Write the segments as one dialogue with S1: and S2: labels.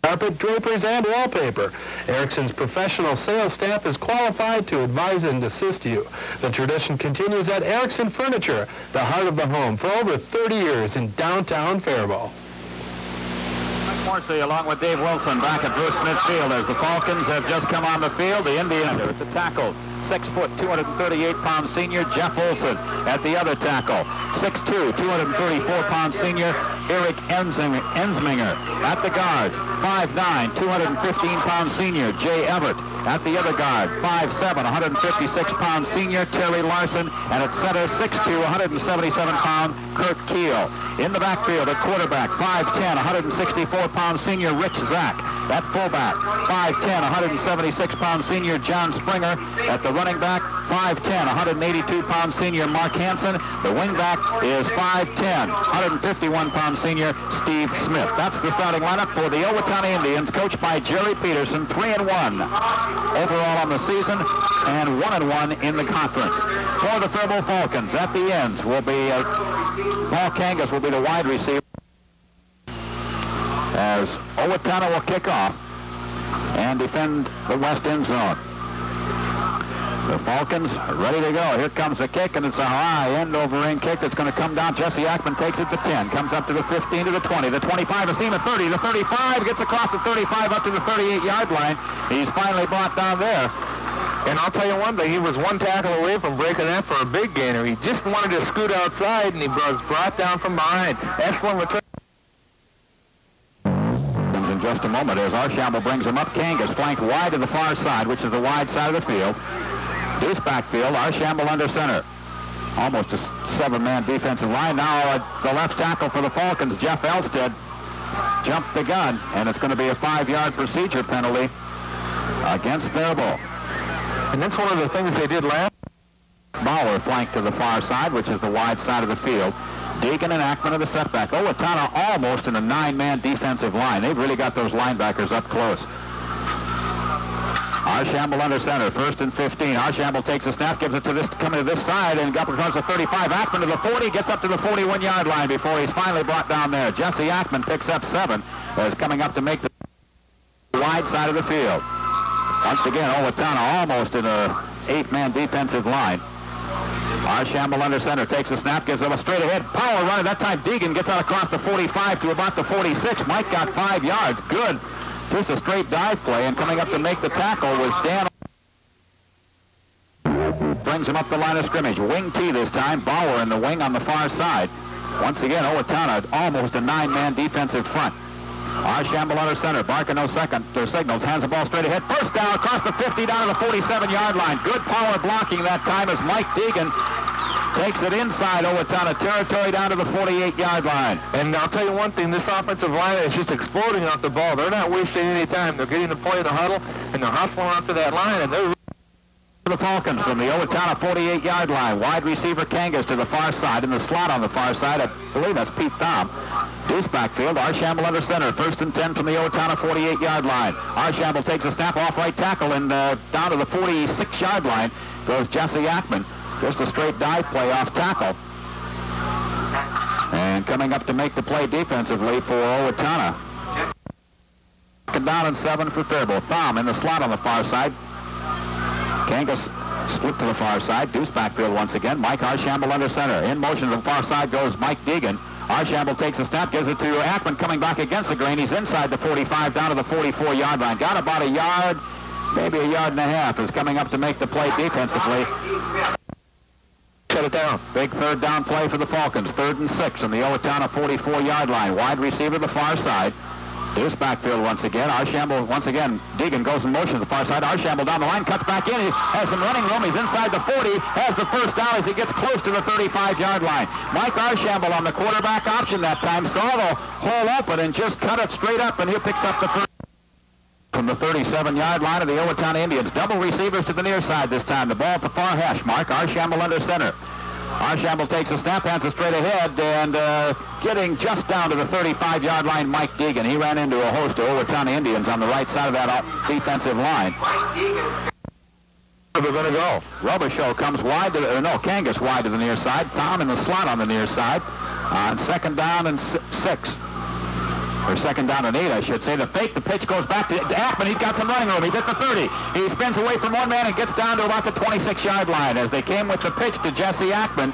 S1: carpet, drapers, and wallpaper. Erickson's professional sales staff is qualified to advise and assist you. The tradition continues at Erickson Furniture, the heart of the home, for over 30 years in downtown Faribo.
S2: Morrissey along with Dave Wilson back at Bruce Smith Field as the Falcons have just come on the field. The Indians at the tackles. 6 foot, 238-pound senior Jeff Olson at the other tackle. 6'2", 234-pound senior Eric Ensminger at the guards. 5'9", 215-pound senior Jay Everett at the other guard. 5'7", 156-pound senior Terry Larson, and at center 6'2", 177-pound Kurt Keel. In the backfield at quarterback, 5'10", 164-pound senior Rich Zack. At fullback, 5'10", 176-pound senior John Springer. At the running back, 5'10", 182-pound senior Mark Hansen. The wingback is 5'10", 151-pound senior Steve Smith. That's the starting lineup for the Owatonna Indians, coached by Jerry Peterson. 3-1 overall on the season and 1-1 in the conference. For the Faribo Falcons, at the ends will be Paul Kangas will be the wide receiver, as Owatonna will kick off and defend the west end zone. The Falcons are ready to go. Here comes the kick, and it's a high end-over-end kick that's going to come down. Jesse Ackman takes it to 10, comes up to the 15, to the 20, the 25, a seam at 30, the 35, gets across the 35 up to the 38-yard line. He's finally brought down there.
S1: And I'll tell you one thing, he was one tackle away from breaking that for a big gainer. He just wanted to scoot outside, and he was brought down from behind. Excellent return.
S2: In just a moment, as Arshamble brings him up, Kangas flanked wide to the far side, which is the wide side of the field. Deuce backfield, Arshamble under center. Almost a 7-man defensive line. Now the left tackle for the Falcons, Jeff Elstead, jumped the gun, and it's going to be a 5-yard procedure penalty against Faribo.
S1: And that's one of the things they did last.
S2: Bauer flanked to the far side, which is the wide side of the field. Degen and Ackman are the setback. Owatonna almost in a 9-man defensive line. They've really got those linebackers up close. Arshamble under center, 1st and 15. Arshamble takes a snap, gives it to this, coming to this side, and up across the 35. Ackman to the 40, gets up to the 41-yard line before he's finally brought down there. Jesse Ackman picks up 7, is coming up to make the wide side of the field. Once again, Owatonna almost in a 8-man defensive line. Arshamble under center, takes a snap, gives him a straight ahead power run. That time Degen gets out across the 45 to about the 46. Mike got 5 yards. Good. Just a straight dive play, and coming up to make the tackle was Dan. Brings him up the line of scrimmage. Wing T this time. Bauer in the wing on the far side. Once again, Owatonna almost a 9-man defensive front. Arshamble under center. Barker no second. Their signals. Hands the ball straight ahead. First down across the 50 down to the 47-yard line. Good power blocking that time as Mike Degen takes it inside Owatonna territory down to the 48-yard line.
S1: And I'll tell you one thing, this offensive line is just exploding off the ball. They're not wasting any time. They're getting the play of the huddle, and they're hustling after that line, and they're
S2: the Falcons from the Owatonna 48-yard line. Wide receiver Kangas to the far side. In the slot on the far side, I believe that's Pete Thom. Deuce backfield, Arshamble under center. 1st and 10 from the Owatonna 48-yard line. Arshamble takes a snap off right tackle, and down to the 46-yard line goes Jesse Ackman. Just a straight dive play off tackle. And coming up to make the play defensively for Owatonna. Second down and 7 for Faribo. Thom in the slot on the far side. Kangas split to the far side. Deuce backfield once again. Mike Arshamble under center. In motion to the far side goes Mike Degen. Arshamble takes a snap, gives it to Ackman coming back against the grain. He's inside the 45 down to the 44-yard line. Got about a yard, maybe a yard and a half. Is coming up to make the play defensively.
S1: Shut it down.
S2: Big 3rd down play for the Falcons. 3rd and 6 on the Owatonna 44-yard line. Wide receiver to the far side. Deuce backfield once again. Arshamble once again. Degen goes in motion to the far side. Arshamble down the line, cuts back in. He has some running room. He's inside the 40. Has the first down as he gets close to the 35-yard line. Mike Arshamble on the quarterback option that time saw the hole open and just cut it straight up, and he picks up the first from the 37-yard line of the Owatonna Indians. Double receivers to the near side this time. The ball at the far hash mark. Arshamble under center. Arshamble takes a snap, hands it straight ahead, and getting just down to the 35-yard line, Mike Degen. He ran into a host of Owatonna Indians on the right side of that defensive line.
S1: Where they're going to go.
S2: Robichaux comes wide to the, Kangas wide to the near side. Thom in the slot on the near side on 2nd down and 6. Or second down and 8, I should say. The fake, the pitch goes back to Ackman. He's got some running room. He's at the 30. He spins away from one man and gets down to about the 26-yard line as they came with the pitch to Jesse Ackman.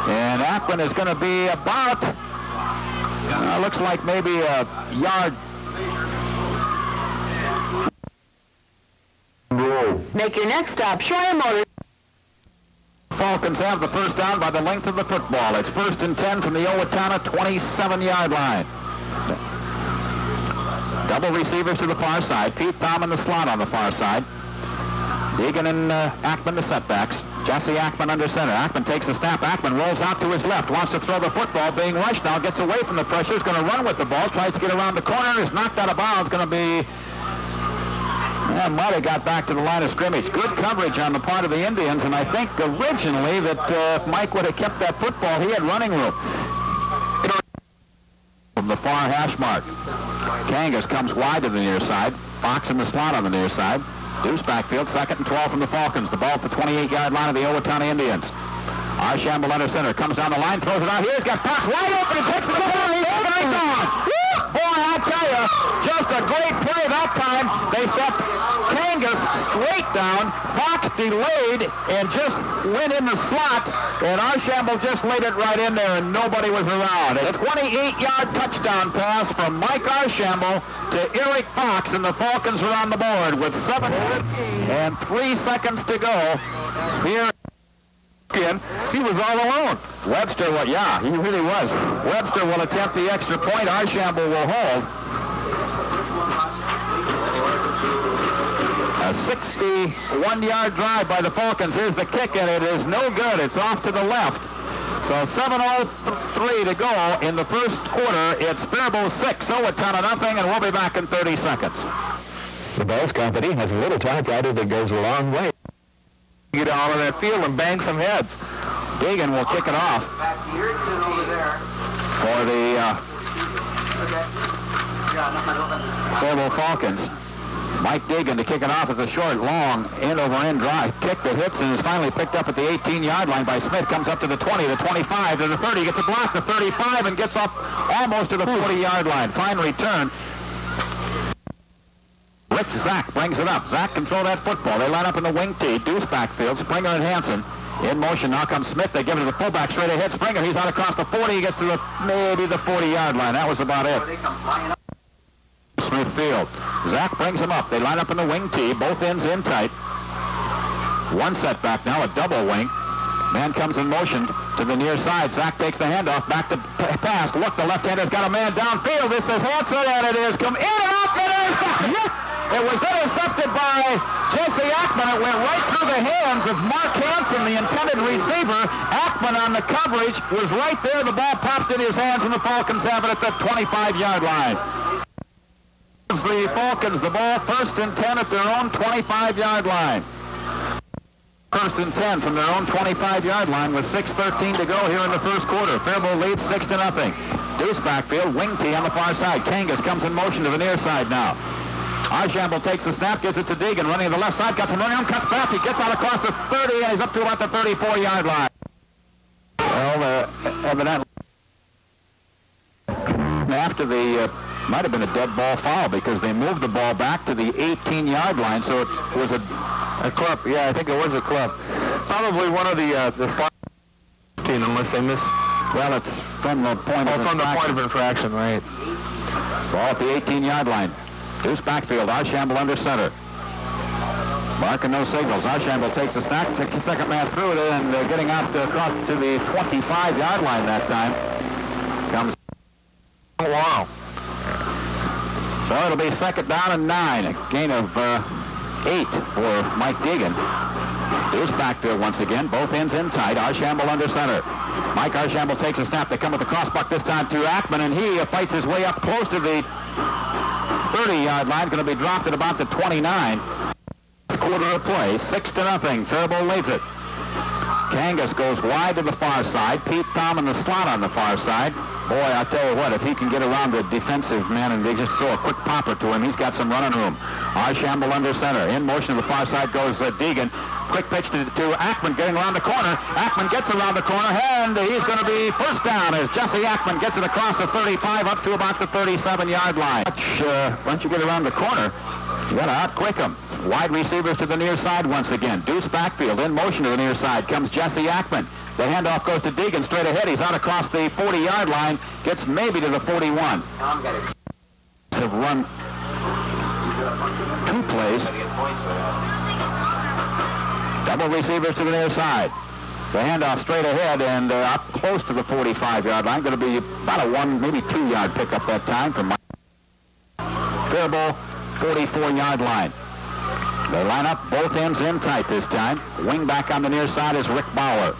S2: And Ackman is going to be about, looks like maybe a yard.
S3: Make your next stop, Schreier Motors.
S2: Falcons have the first down by the length of the football. It's 1st and 10 from the Owatonna 27-yard line. Double receivers to the far side. Pete Thom in the slot on the far side. Degen and Ackman the setbacks. Jesse Ackman under center. Ackman takes the snap. Ackman rolls out to his left. Wants to throw the football. Being rushed now. Gets away from the pressure. Is going to run with the ball. Tries to get around the corner. Is knocked out of bounds. Going to be... might have got back to the line of scrimmage. Good coverage on the part of the Indians, and I think originally that if Mike would have kept that football, he had running room. From the far hash mark. Kangas comes wide to the near side. Fox in the slot on the near side. Deuce backfield, 2nd and 12 from the Falcons. The ball at the 28-yard line of the Owatonna Indians. Archambault under center, comes down the line, throws it out here. He's got Fox wide open and takes the ball. He's open and gone. Boy, I tell you, just a great play that time. They stepped Kangas straight down. Fox delayed and just went in the slot. And Archambault just laid it right in there, and nobody was around. A 28-yard touchdown pass from Mike Archambault to Eric Fox, and the Falcons are on the board with 7 and 3 seconds to go. Here, he was all alone. Webster, yeah, he really was. Webster will attempt the extra point. Archambault will hold. A 61-yard drive by the Falcons. Here's the kick, and it is no good. It's off to the left. So 7:03 to go in the first quarter. It's Faribo 6, Owatonna nothing, and we'll be back in 30 seconds.
S1: The Buzz Company has a little typewriter that goes a long way. Get out on that field and bang some heads.
S2: Degen will kick it off for the Faribo Falcons. Mike Degen to kick it off as a short, long, end-over-end drive. Kick that hits and is finally picked up at the 18-yard line by Smith. Comes up to the 20, the 25, to the 30. Gets a block, the 35, and gets up almost to the 40-yard line. Fine return. Rich Zach brings it up. Zach can throw that football. They line up in the wing tee. Deuce backfield. Springer and Hansen. In motion. Now comes Smith. They give it to the fullback straight ahead. Springer. He's out across the 40. He gets to maybe the 40-yard line. That was about it. Smith field. Zach brings him up. They line up in the wing tee. Both ends in tight. One setback now. A double wing. Man comes in motion to the near side. Zach takes the handoff. Back to pass. Look, the left-hander's got a man downfield. This is Hansen, and it is come in and out and intercepted. It was intercepted by Jesse Ackman. It went right through the hands of Mark Hansen, the intended receiver. Ackman on the coverage was right there. The ball popped in his hands, and the Falcons have it at the 25-yard line. The Falcons, the ball 1st and 10 at their own 25-yard line. 1st and 10 from their own 25-yard line with 6:13 to go here in the first quarter. Faribo leads 6-0. Deuce backfield, wing tee on the far side. Kangas comes in motion to the near side now. Archambault takes the snap, gives it to Degen, running to the left side, got some running room, cuts back, he gets out across the 30, and he's up to about the 34-yard line. Well, evidently, after the, might have been a dead ball foul because they moved the ball back to the 18-yard line, so it was a club. Yeah, I think it was a club. Probably one of the slide 15, unless they miss. Well, it's from the point of infraction. From the point of infraction, right. Ball at the 18-yard line. Deuce backfield, Archambault under center. Marking no signals. Archambault takes the snap, takes the second man through it, and getting out across to the 25-yard line that time comes. Wow. So it'll be 2nd down and 9. A gain of 8 for Mike Degen. Deuce backfield once again. Both ends in tight. Archambault under center. Mike Archambault takes a snap. They come with the crossbuck this time to Ackman, and he fights his way up close to the 30-yard line. Going to be dropped at about the 29. Quarter of play. 6-0. Faribo leads it. Kangas goes wide to the far side. Pete Thom in the slot on the far side. Boy, I'll tell you what, if he can get around the defensive man and they just throw a quick popper to him, he's got some running room. Archambault under center. In motion to the far side goes Degen. Quick pitch to Ackman getting around the corner. Ackman gets around the corner, and he's going to be first down as Jesse Ackman gets it across the 35 up to about the 37-yard line. Once you get around the corner, you got to outquick him. Wide receivers to the near side once again. Deuce backfield. In motion to the near side comes Jesse Ackman. The handoff goes to Degen straight ahead. He's out across the 40-yard line. Gets maybe to the 41. Have run 2 plays. Double receivers to the near side. The handoff straight ahead and up close to the 45-yard line. Going to be about a 1, maybe 2-yard pickup that time from Faribo 44-yard line. They line up both ends in tight this time. Wing back on the near side is Rick Bauer.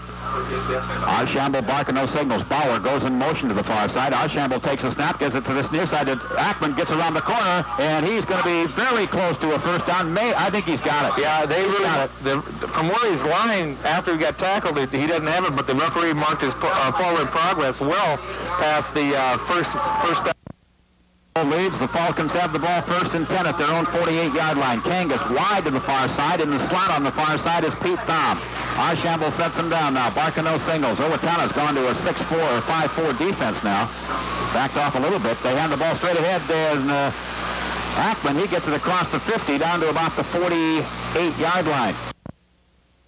S2: Archambault barking no signals. Bauer goes in motion to the far side. Archambault takes a snap, gets it to this near side. Ackman gets around the corner, and he's going to be very close to a first down. I think he's got it.
S1: Yeah, they really got it. From where he's lying after he got tackled, he doesn't have it, but the referee marked his forward progress well past the first down.
S2: Leads. The Falcons have the ball 1st and 10 at their own 48-yard line. Kangas wide to the far side. In the slot on the far side is Pete Thom. Archambault sets him down now. Barking no signals. Owatonna's gone to a 6-4 or 5-4 defense now. Backed off a little bit. They hand the ball straight ahead. And Ackman, he gets it across the 50 down to about the 48-yard line.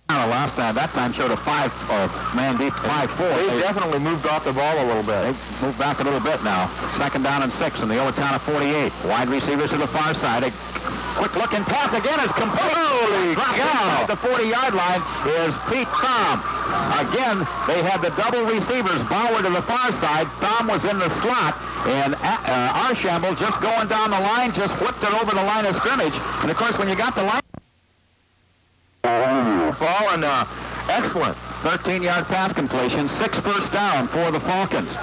S2: Last time, that time showed a 5-man deep 5-4.
S1: They definitely moved off the ball a little bit.
S2: They moved back a little bit now. 2nd down and 6 in the Owatonna 48. Wide receivers to the far side. A quick looking pass again is complete.
S1: Holy cow!
S2: At the 40-yard line is Pete Thom. Again, they had the double receivers. Bauer to the far side. Thom was in the slot. And Archambault just going down the line, just whipped it over the line of scrimmage. And, of course, when you got the line...
S1: Ball and excellent
S2: 13-yard pass completion, 6 first down for the Falcons.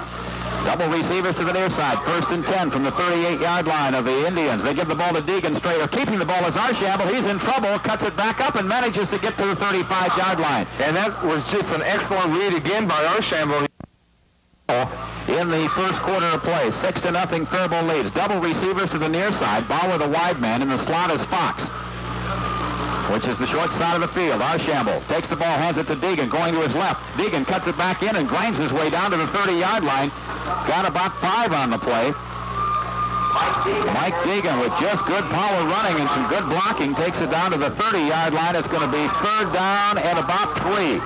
S2: Double receivers to the near side, 1st and 10 from the 38-yard line of the Indians. They give the ball to Degen straight, or keeping the ball is Archambault. He's in trouble, cuts it back up and manages to get to the 35-yard line.
S1: And that was just an excellent read again by Archambault.
S2: In the first quarter of play, 6-0 Faribo leads. Double receivers to the near side, Bauer the wide man, in the slot is Fox, which is the short side of the field. Archambault takes the ball, hands it to Degen, going to his left. Degen cuts it back in and grinds his way down to the 30-yard line. Got about 5 on the play. Mike Degen, with just good power running and some good blocking, takes it down to the 30-yard line. It's going to be 3rd down and about 3.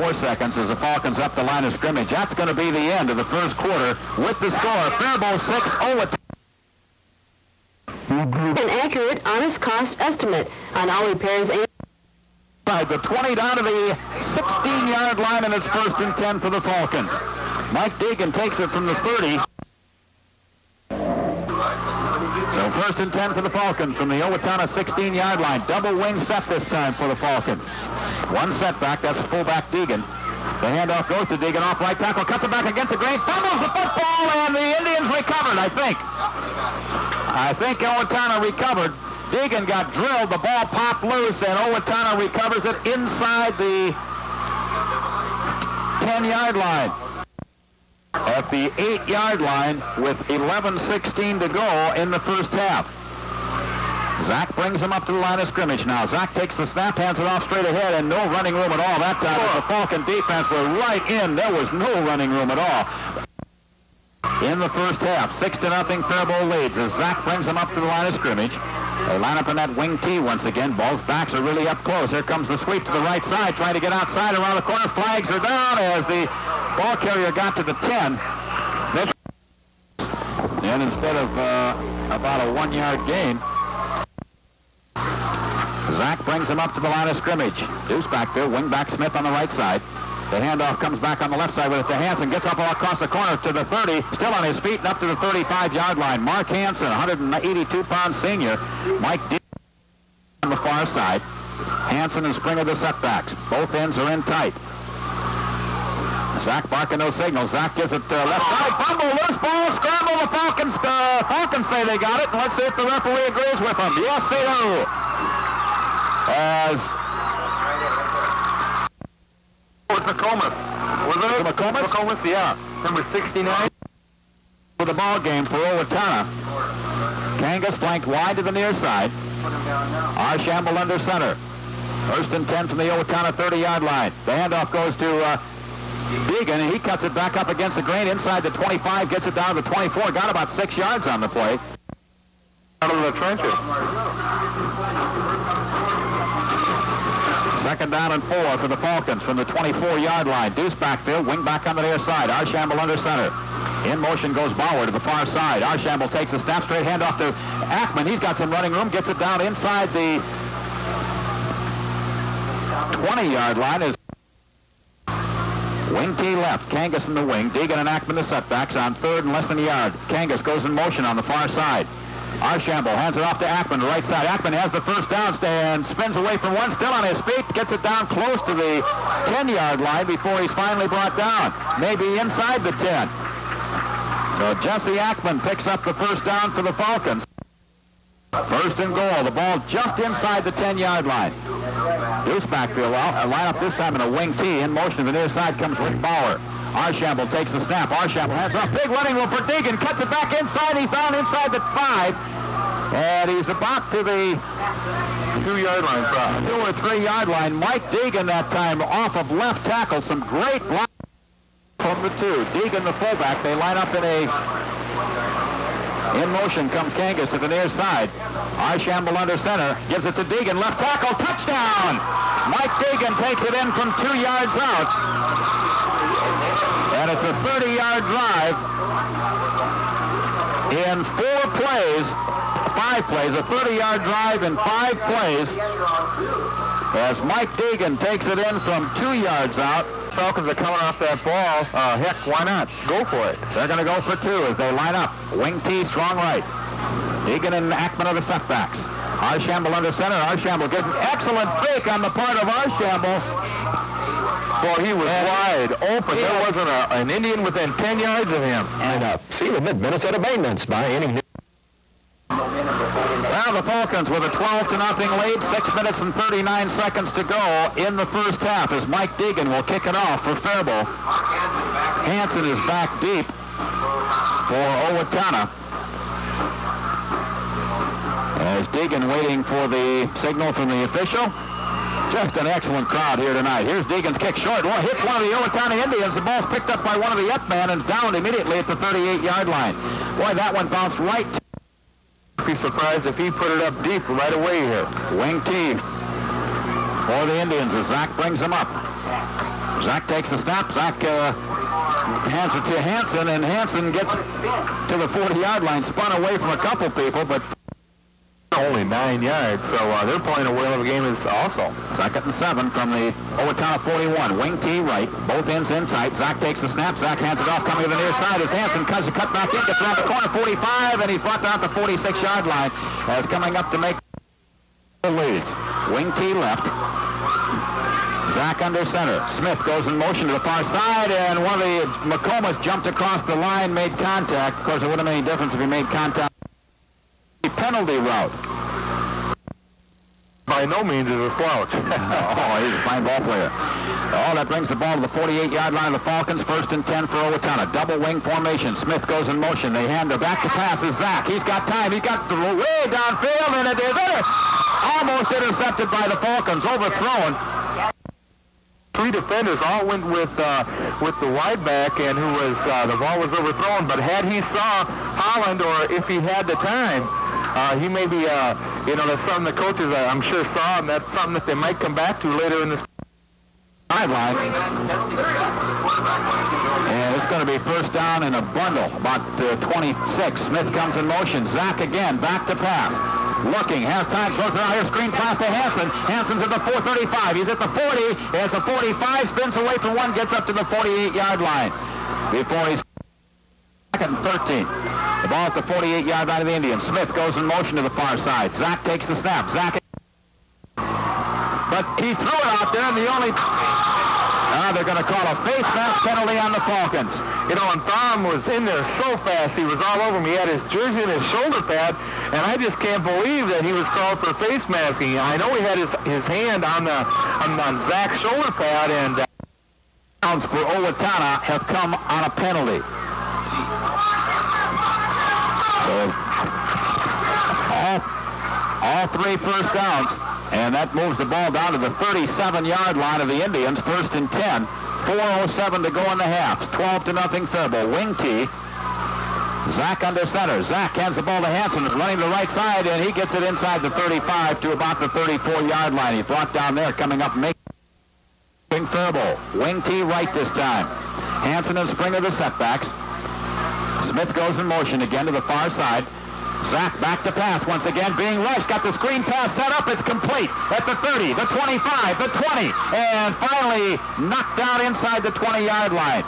S2: 4 seconds as the Falcons up the line of scrimmage. That's going to be the end of the first quarter with the score. Faribo 6, Owatonna.
S3: An accurate, honest cost estimate on all repairs and...
S2: The 20 down to the 16-yard line, and it's 1st and 10 for the Falcons. Mike Degen takes it from the 30. So 1st and 10 for the Falcons from the Owatonna 16-yard line. Double wing set this time for the Falcons. 1 setback, that's fullback Degen. The handoff goes to Degen off right tackle, cuts it back against the grain, fumbles the football, and the Indians recovered, I think Owatonna recovered. Degen got drilled, the ball popped loose, and Owatonna recovers it inside the 10-yard line. At the 8-yard line with 11:16 to go in the first half. Zach brings him up to the line of scrimmage now. Zach takes the snap, hands it off straight ahead, and no running room at all that time. The Falcon defense were right in. There was no running room at all. In the first half, 6-0 Faribo leads as Zach brings him up to the line of scrimmage. They line up in that wing T once again. Both backs are really up close. Here comes the sweep to the right side, trying to get outside around the corner. Flags are down as the ball carrier got to the 10. And instead of about a 1-yard gain, Zach brings him up to the line of scrimmage. Deuce back there, wing back Smith on the right side. The handoff comes back on the left side with it to Hansen. Gets up all across the corner to the 30. Still on his feet and up to the 35-yard line. Mark Hansen, 182-pound senior. Mike Degen on the far side. Hansen and Springer the setbacks. Both ends are in tight. Zach barking no signal. Zach gives it left side. Fumble, loose ball, scramble. The Falcons say they got it. And let's see if the referee agrees with them. Yes, they do. As...
S1: It's McComas.
S4: Was it
S2: McComas?
S4: McComas, yeah. Number 69.
S2: For the ball game for Owatonna. Kangas flanked wide to the near side. Arshamble under center. First and 10 from the Owatonna 30-yard line. The handoff goes to Degen, and he cuts it back up against the grain inside the 25, gets it down to the 24, got about 6 yards on the play.
S4: Out of the trenches.
S2: Second down and 4 for the Falcons from the 24-yard line. Deuce backfield, wing back on the near side. Arshamble under center. In motion goes Bauer to the far side. Arshamble takes a snap, straight handoff to Ackman. He's got some running room, gets it down inside the 20-yard line. Is wing T left, Kangas in the wing, Degen and Ackman the setbacks on third and less than a yard. Kangas goes in motion on the far side. Arshamble hands it off to Ackman, the right side. Ackman has the first down, and spins away from one, still on his feet, gets it down close to the 10-yard line before he's finally brought down. Maybe inside the 10. So Jesse Ackman picks up the first down for the Falcons. First and goal, the ball just inside the 10-yard line. Deuce backfield, line up this time in a wing T. In motion to the near side comes Rick Bauer. Arshamble takes the snap. Arshamble has a big running room for Degen. Cuts it back inside. He's down inside the 5. And he's about to the
S4: 2-yard line.
S2: 2 or 3-yard line. Mike Degen that time off of left tackle. Some great block from the 2. Degen the fullback. They line up in a... In motion comes Kangas to the near side. Arshamble under center. Gives it to Degen. Left tackle. Touchdown! Mike Degen takes it in from 2 yards out. And it's a 30-yard drive in 5 plays, a 30-yard drive in 5 plays as Mike Degen takes it in from 2 yards out.
S4: Falcons are coming off that ball. Heck, why not? Go for it.
S2: They're going to go for 2 as they line up. Wing T, strong right. Degen and Ackman are the setbacks. Arshamble under center. Arshamble gets an excellent fake on the part of Arshamble.
S4: Boy, he was wide open. There wasn't an Indian within 10 yards of him.
S1: And see the mid-Minnesota maintenance by any...
S2: Well, the Falcons with a 12-0 lead, 6 minutes and 39 seconds to go in the first half as Mike Degen will kick it off for Faribo. Hansen is back deep for Owatonna. As Degen waiting for the signal from the official. Just an excellent crowd here tonight. Here's Degen's kick short. Well, hits one of the Owatonna Indians. The ball's picked up by one of the Up-men and is down immediately at the 38-yard line. Boy, that one bounced right.
S4: I'd be surprised if he put it up deep right away here.
S2: Wing T for the Indians as Zach brings him up. Zach takes the snap. Zach hands it to Hansen, and Hansen gets to the 40-yard line, spun away from a couple people, but
S4: only 9 yards, so they're playing a whale of a game also.
S2: Second and 7 from the Owatonna 41. Wing T right, both ends in tight. Zach takes the snap. Zach hands it off, coming to the near side as Hansen cuts a cut back in, gets around the corner, 45, and he's brought down at the 46-yard line as coming up to make the leads. Wing T left. Zach under center. Smith goes in motion to the far side, and one of the McComas jumped across the line, made contact. Of course, it wouldn't have made any difference if he made contact. Penalty route.
S4: By no means is a slouch.
S2: Oh, he's a fine ball player. Oh, that brings the ball to the 48-yard line of the Falcons. First and 10 for Owatonna. Double wing formation. Smith goes in motion. They hand her back to pass is Zach. He's got time. He's got the way downfield, and it is almost intercepted by the Falcons. Overthrown.
S4: 3 defenders all went with the wide back, and who was the ball was overthrown. But had he saw Holland, or if he had the time, he may be, that's something the coaches, I'm sure, saw, and that's something that they might come back to later in this
S2: sideline. And it's going to be first down in a bundle, about 26. Smith comes in motion. Zach again, back to pass. Looking, has time, throws it out here, screen pass to Hansen. Hansen's at the 435. He's at the 40. It's a 45, spins away from one, gets up to the 48-yard line before he's second and 13. The ball at the 48-yard line of the Indians. Smith goes in motion to the far side. Zach takes the snap. Zach, but he threw it out there, and the only... they're going to call a face mask penalty on the Falcons.
S4: And Thom was in there so fast, he was all over me. He had his jersey and his shoulder pad, and I just can't believe that he was called for face masking. I know he had his hand on Zach's shoulder pad, and
S2: Downs for Owatonna have come on a penalty. So all 3 first downs, and that moves the ball down to the 37-yard line of the Indians, 1st and 10. 4:07 to go in the half. 12-0 Faribo. Wing T. Zach under center. Zach hands the ball to Hansen, running to the right side, and he gets it inside the 35 to about the 34-yard line. He brought down there, coming up, making Faribo. Wing T right this time. Hansen and Springer the setbacks. Smith goes in motion again to the far side. Zach back to pass once again, being rushed. Got the screen pass set up. It's complete at the 30, the 25, the 20, and finally knocked out inside the 20-yard line.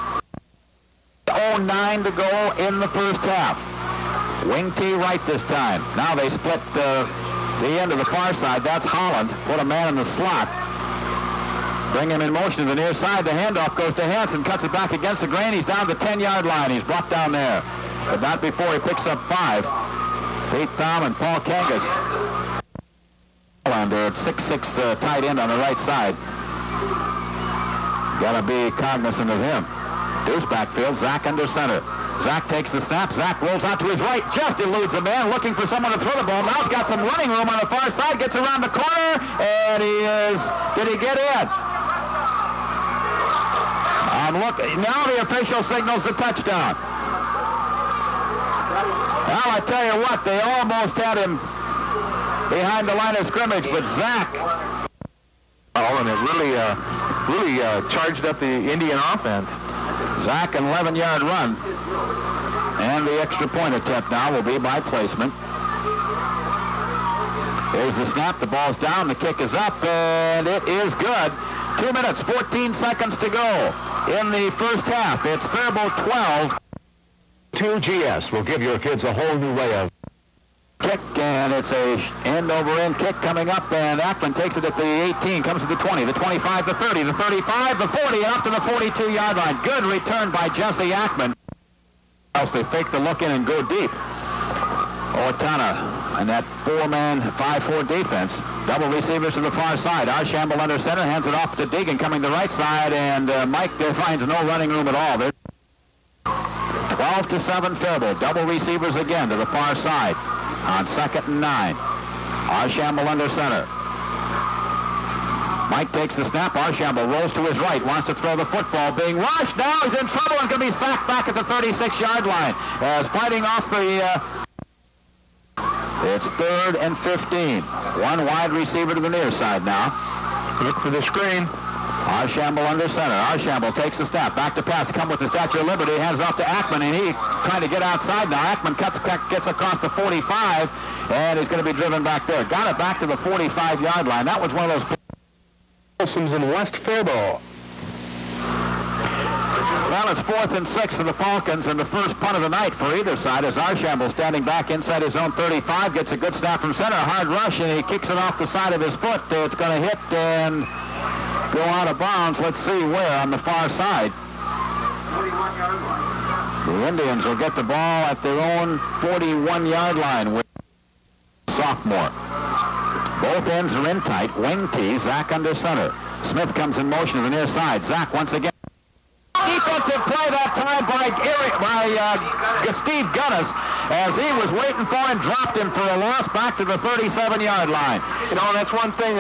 S2: 0:09 to go in the first half. Wing T right this time. Now they split the end of the far side. That's Holland. Put a man in the slot. Bring him in motion to the near side. The handoff goes to Hansen. Cuts it back against the grain. He's down the 10-yard line. He's brought down there. But not before he picks up 5. Pete Thom and Paul Kangas. Under 6'6" tight end on the right side. Got to be cognizant of him. Deuce backfield. Zach under center. Zach takes the snap. Zach rolls out to his right. Just eludes a man looking for someone to throw the ball. Now he's got some running room on the far side. Gets around the corner. And he is... Did he get in? Look, now the official signals the touchdown. Well, I tell you what, they almost had him behind the line of scrimmage, but Zach...
S4: Oh, and it really charged up the Indian offense.
S2: Zach, an 11-yard run. And the extra point attempt now will be by placement. Here's the snap. The ball's down. The kick is up, and it is good. 2 minutes, 14 seconds to go in the first half. It's Faribo 12.
S5: 2GS will give your kids a whole new way of
S2: Kick, and it's a end-over-end kick coming up, and Ackman takes it at the 18, comes to the 20, the 25, the 30, the 35, the 40, and up to the 42-yard line. Good return by Jesse Ackman. Else they fake the look in and go deep. Owatonna and that 4-man, 5-4 defense. Double receivers to the far side. Arshamble under center, hands it off to Degen coming the right side, and Mike there finds no running room at all. They're 12-7 Faribo. Double receivers again to the far side on 2nd and 9. Arshamble under center. Mike takes the snap. Arshamble rolls to his right, wants to throw the football, being rushed. Now he's in trouble and going to be sacked back at the 36-yard line. As fighting off the... It's 3rd and 15. One wide receiver to the near side now.
S4: Look for the screen.
S2: Arshamble under center. Arshamble takes the snap. Back to pass. Come with the Statue of Liberty. Hands off to Ackman, and he trying to get outside now. Ackman gets across the 45, and he's going to be driven back there. Got it back to the 45-yard line. That was one of those...
S1: Wilson's in West Faribo.
S2: Well, it's 4th and 6 for the Falcons, and the first punt of the night for either side as Arshamble standing back inside his own 35, gets a good snap from center, hard rush, and he kicks it off the side of his foot. It's going to hit and go out of bounds. Let's see where on the far side.
S6: 41-yard line.
S2: The Indians will get the ball at their own 41-yard line with sophomore. Both ends are in tight. Wing T, Zach under center. Smith comes in motion to the near side. Zach once again. Defensive play that time by Steve Gunnis, as he was waiting for him, dropped him for a loss back to the 37-yard line.
S4: You know, that's one thing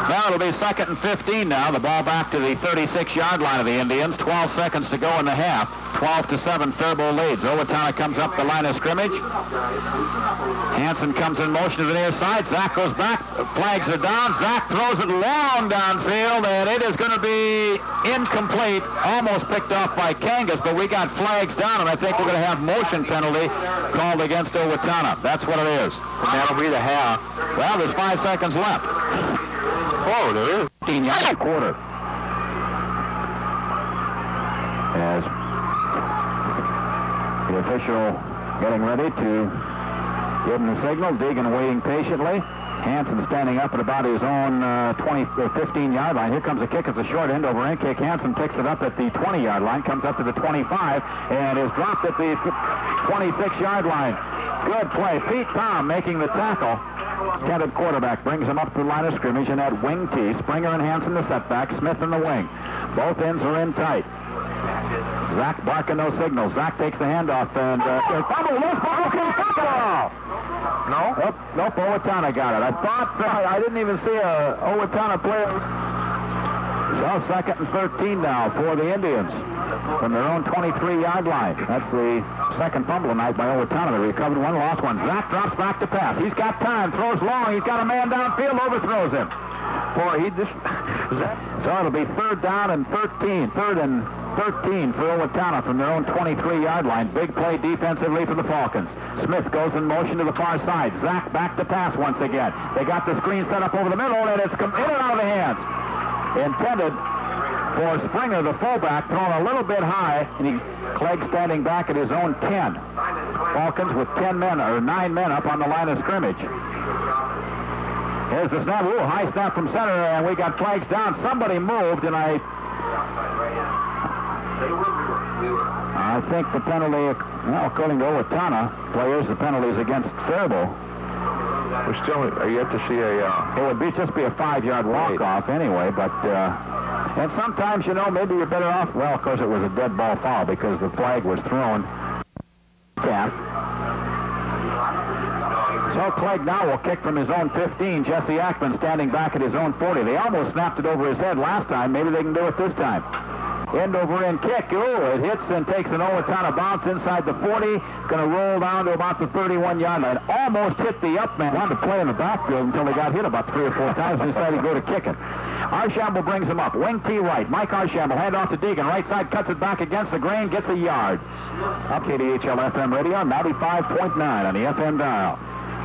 S2: Now it'll be 2nd and 15 now. The ball back to the 36-yard line of the Indians. 12 seconds to go in the half. 12-7 Faribo leads. Owatonna comes up the line of scrimmage. Hansen comes in motion to the near side. Zach goes back. Flags are down. Zach throws it long downfield, and it is going to be incomplete. Almost picked off by Kangas, but we got flags down, and I think we're going to have motion penalty called against Owatonna. That's what it is.
S4: And that'll be the half.
S2: Well, there's 5 seconds left.
S4: Oh, there is.
S2: 15-yard quarter. As the official getting ready to give him the signal. Degen waiting patiently. Hansen standing up at about his own 15-yard line. Here comes a kick. It's a short end-over-end kick. Hansen picks it up at the 20-yard line, comes up to the 25, and is dropped at the 26-yard line. Good play. Pete Thom making the tackle. Extended quarterback brings him up to the line of scrimmage in that wing tee. Springer and Hansen the setback. Smith in the wing. Both ends are in tight. Zach barking no signals. Zach takes the handoff and fumble, loose ball, okay, football! No? Nope, Owatonna got it. I thought, I didn't even see a Owatonna player. So 2nd and 13 now for the Indians from their own 23-yard line. That's the second fumble tonight by Owatonna. They recovered one, lost one. Zach drops back to pass. He's got time, throws long. He's got a man downfield, overthrows him. So it'll be 3rd down and 13. 3rd and 13 for Owatonna from their own 23-yard line. Big play defensively for the Falcons. Smith goes in motion to the far side. Zach back to pass once again. They got the screen set up over the middle, and it's come in and out of the hands. Intended for Springer, the fullback, thrown a little bit high, and Clegg standing back at his own 10. Falcons with 10 men, or 9 men up on the line of scrimmage. Here's the snap. Ooh, high snap from center, and we got flags down. Somebody moved, and I think the penalty, well, according to Owatonna players, the penalty is against Faribo.
S4: We're still yet to see a...
S2: It would just be a 5-yard walk-off anyway, but... and sometimes, you know, maybe you're better off... Well, of course, it was a dead ball foul because the flag was thrown. So Clegg now will kick from his own 15. Jesse Ackman standing back at his own 40. They almost snapped it over his head last time. Maybe they can do it this time. End-over-end kick. Oh, it hits and takes an Owatonna bounce inside the 40. Going to roll down to about the 31-yard line. Almost hit the up man. Wanted to play in the backfield until he got hit about 3 or 4 times and decided to go to kicking. Arshamble brings him up. Wing T right. Mike Arshamble hand off to Degen. Right side cuts it back against the grain. Gets a yard. Up KDHL FM radio, 95.9 on the FM dial.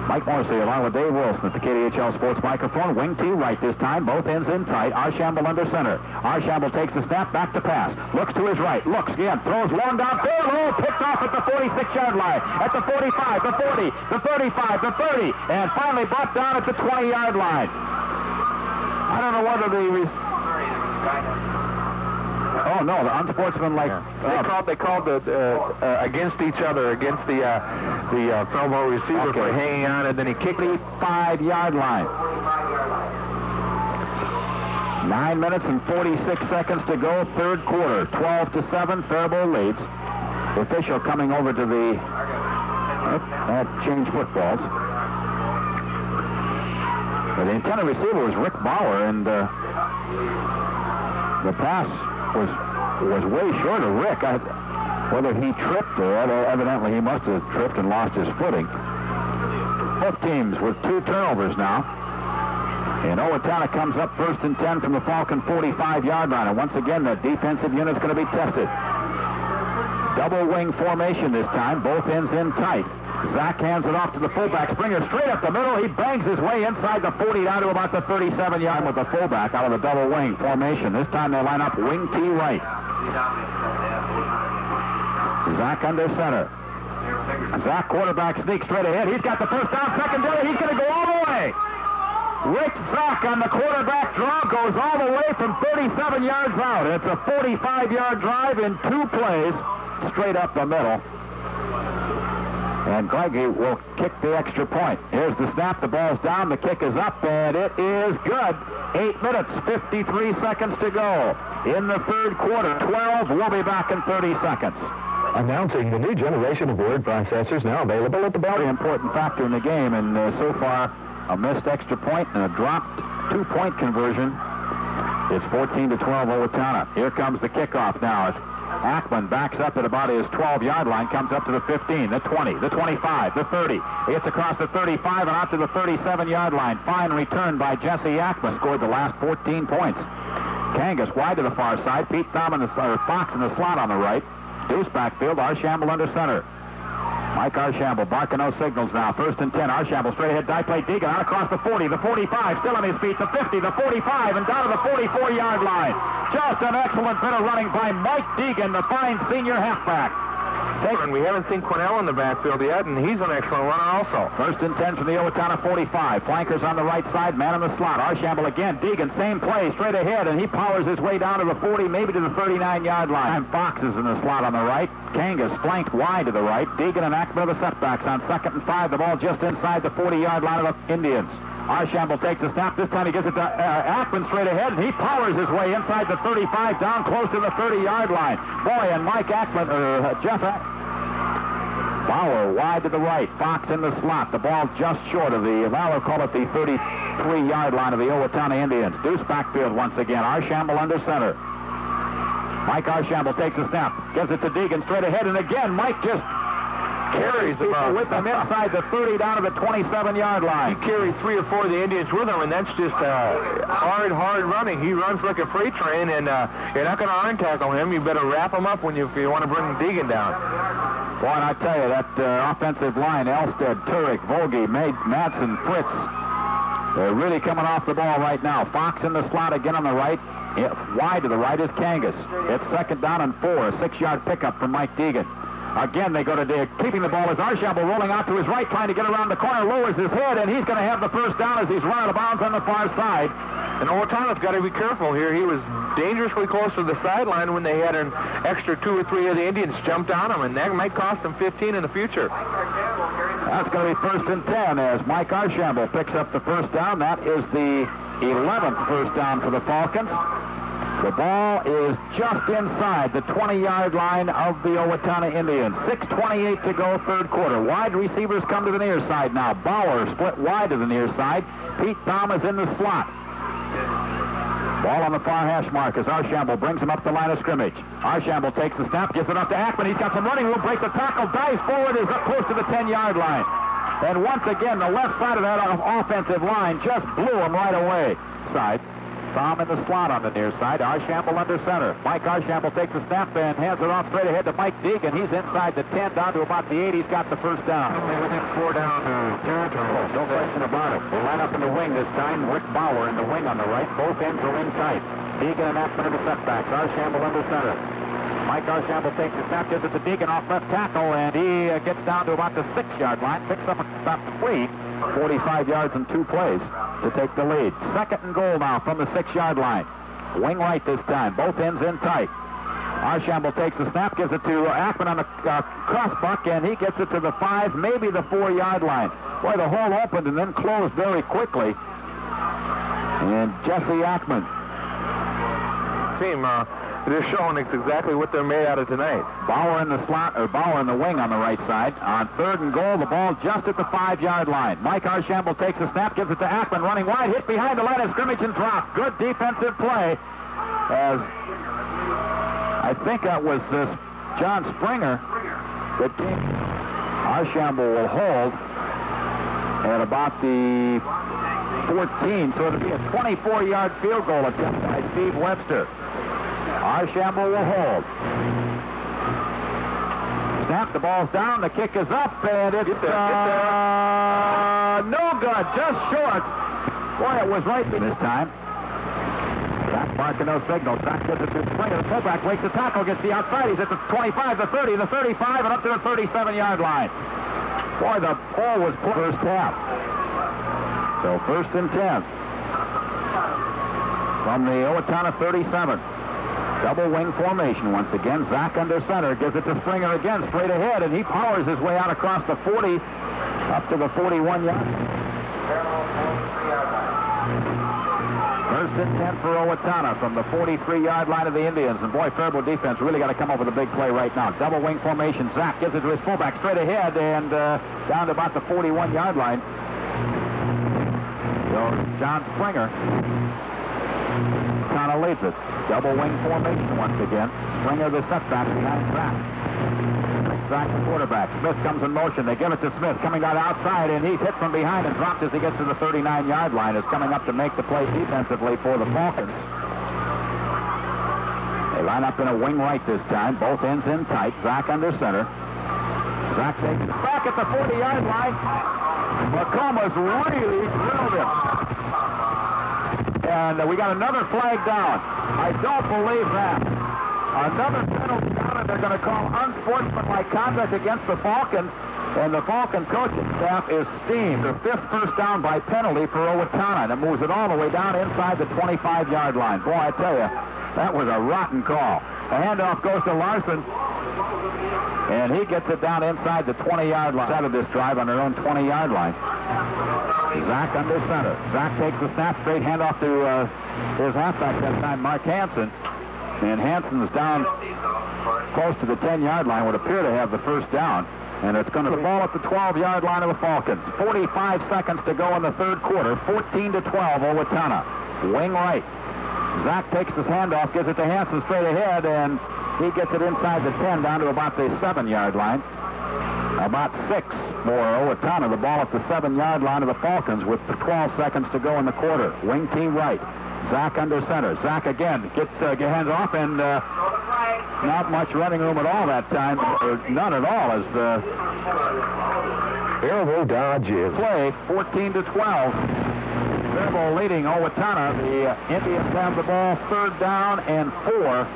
S2: Mike Morrissey along with Dave Wilson at the KDHL Sports microphone. Wing T right this time. Both ends in tight. Arshamble under center. Arshamble takes the snap, back to pass. Looks to his right. Looks again. Throws long downfield. Oh, picked off at the 46-yard line. At the 45, the 40, the 35, the 30. And finally brought down at the 20-yard line. I don't know whether oh no, the unsportsmanlike.
S4: They called the against each other, against the Falcon receiver for hanging on, and then he kicked the
S2: 5-yard line. 9 minutes and 46 seconds to go, 3rd quarter. 12-7, Faribo leads. The official coming over to the change footballs. But the intended receiver was Rick Bauer, and the pass was way short of Rick. Whether he tripped or evidently he must have tripped and lost his footing. Both teams with 2 turnovers now. And Owatonna comes up 1st and 10 from the Falcon 45-yard line. And once again, the defensive unit's going to be tested. Double wing formation this time. Both ends in tight. Zach hands it off to the fullback. Springer straight up the middle. He bangs his way inside the 40 down to about the 37-yard with the fullback out of the double wing formation. This time they line up wing T right. Zach under center. Zach quarterback sneaks straight ahead. He's got the first down, secondary. He's going to go all the way. Rick Zach on the quarterback draw goes all the way from 37 yards out. It's a 45-yard drive in 2 plays straight up the middle. And Greggy will kick the extra point. Here's the snap. The ball's down. The kick is up, and it is good. 8 minutes, 53 seconds to go. In the 3rd quarter, 12. We'll be back in 30 seconds.
S1: Announcing the new generation of word processors now available at the
S2: Very important factor in the game, and so far, a missed extra point and a dropped 2-point conversion. It's 14-12 Owatonna. Here comes the kickoff now. It's Ackman backs up at about his 12-yard line, comes up to the 15, the 20, the 25, the 30. It's across the 35 and out to the 37-yard line. Fine return by Jesse Ackman. Scored the last 14 points. Kangas wide to the far side. Pete Thom Fox in the slot on the right. Deuce backfield. Arshamble under center. Mike Arshamble barking no signals now. 1st and 10. Arshamble straight ahead. Die play. Degen out across the 40, the 45, still on his feet. The 50, the 45, and down to the 44-yard line. Just an excellent bit of running by Mike Degen, the fine senior halfback.
S4: And we haven't seen Quinnell in the backfield yet, and he's an excellent runner also.
S2: 1st and 10 from the Owatonna 45. Flankers on the right side, man in the slot. Archambault again. Degen, same play, straight ahead, and he powers his way down to the 40, maybe to the 39-yard line. Fox is in the slot on the right. Kangas flanked wide to the right. Degen and Ackman are the setbacks on 2nd and 5. The ball just inside the 40-yard line of the Indians. Archambault takes a snap. This time he gives it to Ackman straight ahead, and he powers his way inside the 35, down close to the 30-yard line. Boy, and Mike Ackman, Jeff Ackman. Bauer wide to the right. Fox in the slot. The ball just short of the, Valor call it the 33-yard line of the Owatonna Indians. Deuce backfield once again. Archambault under center. Mike Archambault takes a snap. Gives it to Degen straight ahead, and again, Mike just carries people with him inside the 30 down to the 27-yard line.
S4: He carries 3 or 4 of the Indians with him, and that's just hard running. He runs like a freight train, and you're not going to iron tackle him. You better wrap him up if you want to bring Degen down.
S2: Boy, and I tell you, that offensive line, Elstead, Turek, Vogie, Madsen, Fritz, they're really coming off the ball right now. Fox in the slot again on the right. Wide to the right is Kangas. It's 2nd down and 4, a 6-yard pickup from Mike Degen. Again, they go to Degen. Keeping the ball is Archambault rolling out to his right, trying to get around the corner, lowers his head, and he's going to have the 1st down as he's run out of bounds on the far side.
S4: And Owatonna's got to be careful here. He was dangerously close to the sideline when they had an extra 2 or 3 of the Indians jumped on him, and that might cost them 15 in the future.
S2: That's going to be 1st and 10 as Mike Archambault picks up the 1st down. That is the 11th 1st down for the Falcons. The ball is just inside the 20-yard line of the Owatonna Indians. 6:28 to go, 3rd quarter. Wide receivers come to the near side now. Bauer split wide to the near side. Pete Thomas in the slot. Ball on the far hash mark as Archambault brings him up the line of scrimmage. Archambault takes the snap, gives it up to Ackman. He's got some running room, breaks a tackle, dives forward, is up close to the 10-yard line. And once again, the left side of that offensive line just blew him right away. Side. Tom in the slot on the near side. Archambault under center. Mike Archambault takes the snap and hands it off straight ahead to Mike Degen. He's inside the 10 down to about the 8. He's got the 1st down.
S4: Within 4 down territory.
S2: No question about it. We'll line up in the wing this time. Rick Bauer in the wing on the right. Both ends are in tight. Degen and Ackman in the setbacks. Archambault under center. Mike Archambault takes the snap, gives it to Degen off left tackle, and he gets down to about the 6-yard line. Picks up about 3. 45 yards in 2 plays to take the lead. 2nd and goal now from the 6-yard line. Wing right this time. Both ends in tight. Archambault takes the snap, gives it to Ackman on the crossbuck, and he gets it to the 5, maybe the 4-yard line. Boy, the hole opened and then closed very quickly. And Jesse Ackman.
S4: Team, they're showing us exactly what they're made out of tonight.
S2: Bauer in the slot, or Bauer in the wing on the right side. On 3rd and goal, the ball just at the 5-yard line. Mike Archambault takes the snap, gives it to Ackman, running wide, hit behind the line of scrimmage and dropped. Good defensive play as I think that was John Springer. But Archambault will hold at about the 14, so it'll be a 24-yard field goal attempt by Steve Webster. Archambault will hold. Snap, the ball's down, the kick is up, and it's no good, just short. Boy, it was right this time. Back marking no signal. Back gets it to Springer. The fullback breaks the tackle, gets the outside. He's at the 25, the 30, the 35, and up to the 37-yard line. Boy, the ball was first half. So 1st and 10 from the Owatonna 37. Double wing formation once again. Zach under center, gives it to Springer again, straight ahead, and he powers his way out across the 40 up to the 41-yard. 1st and 10 for Owatonna from the 43-yard line of the Indians. And boy, Faribo defense really got to come up with a big play right now. Double wing formation. Zach gives it to his fullback straight ahead and down to about the 41-yard line. So John Springer kind of leads it. Double wing formation once again. Springer the setback behind Zach. Zach the quarterback. Smith comes in motion. They give it to Smith coming out outside, and he's hit from behind and dropped as he gets to the 39-yard line. Is coming up to make the play defensively for the Falcons. They line up in a wing right this time. Both ends in tight. Zach under center. Zach takes it back at the 40-yard line. McComas really drilled him. And we got another flag down. I don't believe that. Another penalty down at they're going to call unsportsmanlike conduct against the Falcons, and the Falcon coaching staff is steamed. The 5th first down by penalty for Owatonna, and it moves it all the way down inside the 25-yard line. Boy, I tell you, that was a rotten call. The handoff goes to Larson, and he gets it down inside the 20-yard line. Out of this drive on their own 20-yard line. Zach under center. Zach takes the snap, straight handoff to his halfback that time, Mark Hansen. And Hansen's down close to the 10-yard line, would appear to have the first down. And it's going to the ball at the 12-yard line of the Falcons. 45 seconds to go in the third quarter. 14-12, Owatonna. Wing right. Zach takes his handoff, gives it to Hansen straight ahead, and he gets it inside the 10 down to about the 7-yard line. About 6 for Owatonna. The ball at the 7-yard line of the Falcons with the 12 seconds to go in the quarter. Wing team right. Zach under center. Zach again gets hands off, and not much running room at all that time, or none at all, as the
S5: Faribo dodges.
S2: Play 14-12. Faribo leading Owatonna. The Indians have the ball 3rd down and 4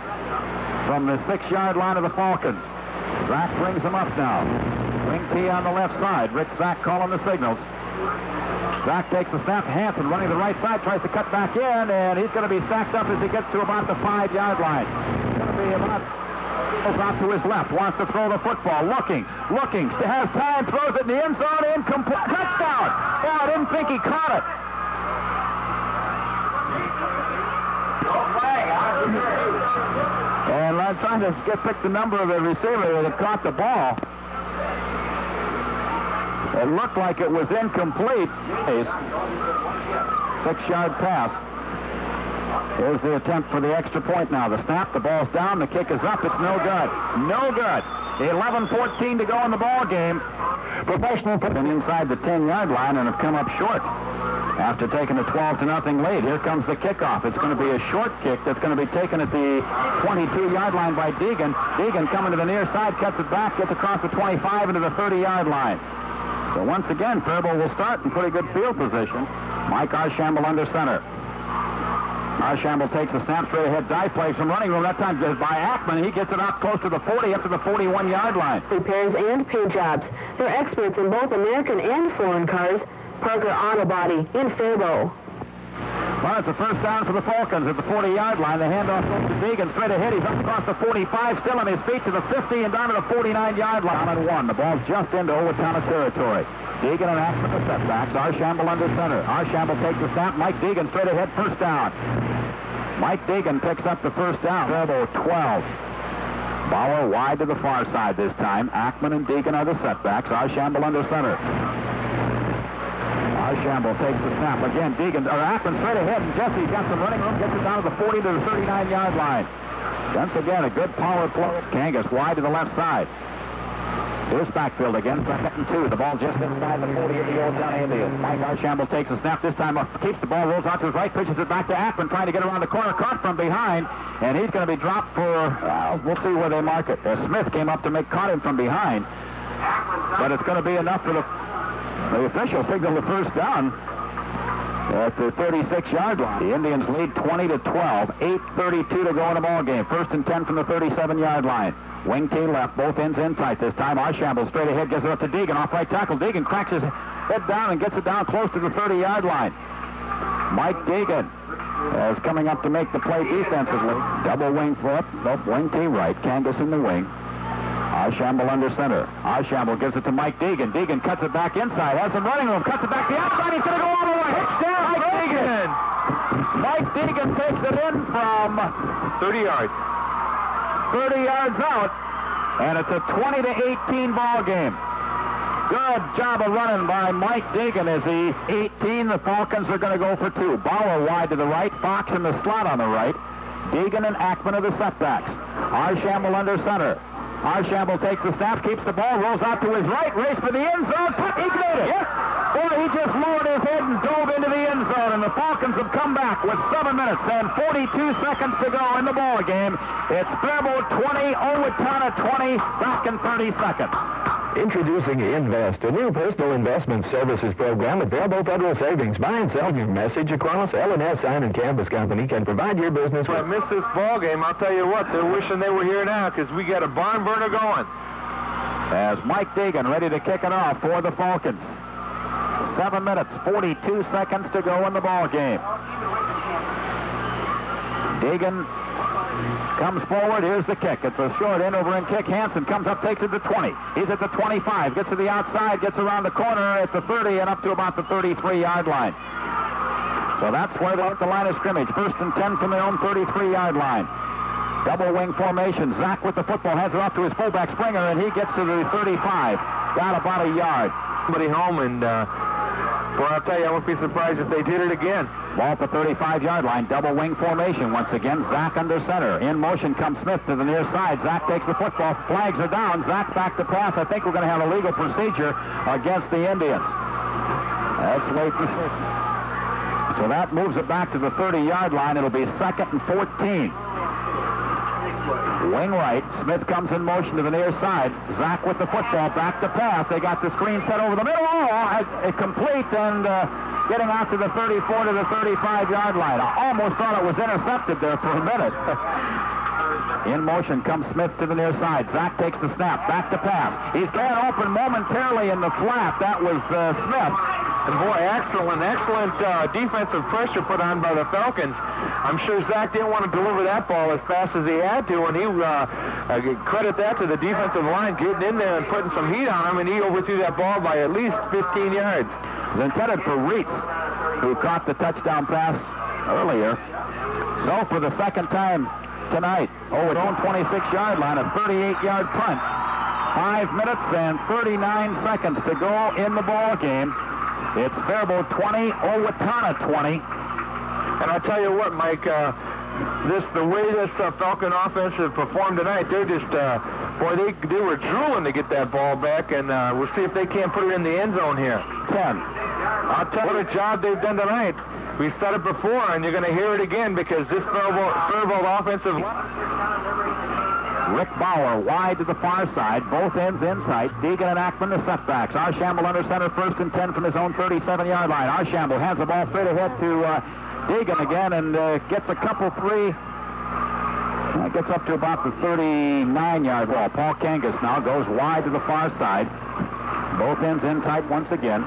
S2: from the 6-yard line of the Falcons. Zach brings them up now. Wing T on the left side. Rick Zach calling the signals. Zach takes the snap. Hansen running the right side, tries to cut back in, and he's going to be stacked up as he gets to about the 5-yard line. He's going to be about out to his left, wants to throw the football, looking, has time, throws it in the end zone, incomplete, touchdown! Oh, I didn't think he caught it. And I'm trying to pick the number of the receiver that caught the ball. It looked like it was incomplete. 6-yard pass. Here's the attempt for the extra point now. The snap, the ball's down, the kick is up. It's no good. No good. 11-14 to go in the ball game. Professional put them inside the 10-yard line and have come up short. After taking a 12-0 lead, here comes the kickoff. It's going to be a short kick that's going to be taken at the 22-yard line by Degen. Degen coming to the near side, cuts it back, gets across the 25 into the 30-yard line. So once again, Faribo will start in pretty good field position. Mike Arshamble under center. Arshamble takes the snap straight ahead, dive plays from running room. That time by Ackman. He gets it out close to the 40, up to the 41-yard line.
S3: Repairs and paint jobs. They're experts in both American and foreign cars. Parker Auto Body in Faribo.
S2: Well, it's a first down for the Falcons at the 40-yard line. The handoff goes to Degen straight ahead. He's up across the 45, still on his feet to the 50 and down to the 49-yard line. Down and 1. The ball's just into Owatonna territory. Degen and Ackman the setbacks. Arshamble under center. Arshamble takes the snap. Mike Degen straight ahead, first down. Mike Degen picks up the first down. Faribo 12. Bauer wide to the far side this time. Ackman and Degen are the setbacks. Arshamble under center. Arshamble takes the snap. Again, Ackman straight ahead, and Jesse got some running room, gets it down to the 40 to the 39-yard line. Once again, a good power play. Kangas wide to the left side. Here's backfield again, 2nd and 2. The ball just inside the 40 of the Owatonna Indians. Mike Arshamble takes the snap. This time keeps the ball, rolls out to his right, pitches it back to Ackman, trying to get around the corner, caught from behind, and he's going to be dropped for, we'll see where they mark it. Smith came up to caught him from behind, but it's going to be enough for the official signal the first down at the 36-yard line. The Indians lead 20-12. 8:32 to go in the ball game. 1st and 10 from the 37-yard line. Wing T left, both ends in tight this time. Arshamble straight ahead, gives it up to Degen, off right tackle. Degen cracks his head down and gets it down close to the 30-yard line. Mike Degen is coming up to make the play defensively. Double wing flip. Nope, wing T right. Kangas in the wing. Arshamble under center. Arshamble gives it to Mike Degen. Degen cuts it back inside. Has some running room. Cuts it back the outside. He's going to go all the way. Touchdown, Mike Degen. Mike Degen takes it in from
S4: 30 yards.
S2: 30 yards out. And it's a 20-18 ball game. Good job of running by Mike Degen as the 18. The Falcons are going to go for 2. Bauer wide to the right. Fox in the slot on the right. Degen and Ackman are the setbacks. Arshamble under center. Arshamble takes the snap, keeps the ball, rolls out to his right, race for the end zone. He made it. Yes. Boy, he just lowered his head and dove into the end zone, and the Falcons have come back with 7 minutes and 42 seconds to go in the ball game. It's Faribo 20, Owatonna 20, back in 30 seconds.
S7: Introducing Invest, a new personal investment services program at Faribo Federal Savings. Buy and sell your message across. L&S Sign and Canvas Company can provide your business.
S4: If I miss this ball game, I'll tell you what, they're wishing they were here now because we got a barn burner going.
S2: As Mike Degen ready to kick it off for the Falcons. 7 minutes, 42 seconds to go in the ball game. Degen comes forward. Here's the kick. It's a short in-over-in kick. Hansen comes up, takes it to 20. He's at the 25. Gets to the outside, gets around the corner at the 30 and up to about the 33-yard line. So that's where they're at the line of scrimmage. 1st and 10 from their own 33-yard line. Double wing formation. Zach with the football, hands it off to his fullback Springer, and he gets to the 35. Got about a yard.
S4: Somebody home, and boy, I'll tell you, I wouldn't be surprised if they did it again.
S2: Ball at the 35-yard line. Double wing formation once again. Zach under center. In motion comes Smith to the near side. Zach takes the football. Flags are down. Zach back to pass. I think we're going to have a legal procedure against the Indians. Let's wait and see. So that moves it back to the 30-yard line. It'll be 2nd and 14. Wing right. Smith comes in motion to the near side. Zach with the football. Back to pass. They got the screen set over the middle. Complete and getting out to the 34 to the 35-yard line. I almost thought it was intercepted there for a minute. In motion comes Smith to the near side. Zach takes the snap. Back to pass. He's got open momentarily in the flat. That was Smith.
S4: And boy, excellent defensive pressure put on by the Falcons. I'm sure Zach didn't want to deliver that ball as fast as he had to, and he credit that to the defensive line getting in there and putting some heat on him, and he overthrew that ball by at least 15 yards.
S2: It was intended for Reitz, who caught the touchdown pass earlier. So for the second time tonight, at own 26-yard line, a 38-yard punt. 5 minutes and 39 seconds to go in the ball game. It's Faribo 20, Owatonna 20.
S4: And I'll tell you what, Mike, the way this Falcon offense has performed tonight, they're just, they were drooling to get that ball back, and we'll see if they can't put it in the end zone here.
S2: 10.
S4: I'll tell you what a job they've done tonight. We said it before, and you're going to hear it again because this Faribo offensive
S2: Rick Bauer wide to the far side, both ends inside. Degen and Ackman the setbacks. Arshamble under center, 1st and 10 from his own 37-yard line. Arshamble has the ball straight ahead to Degen again and gets a couple three. Gets up to about the 39-yard ball. Paul Kangas now goes wide to the far side. Both ends in tight once again.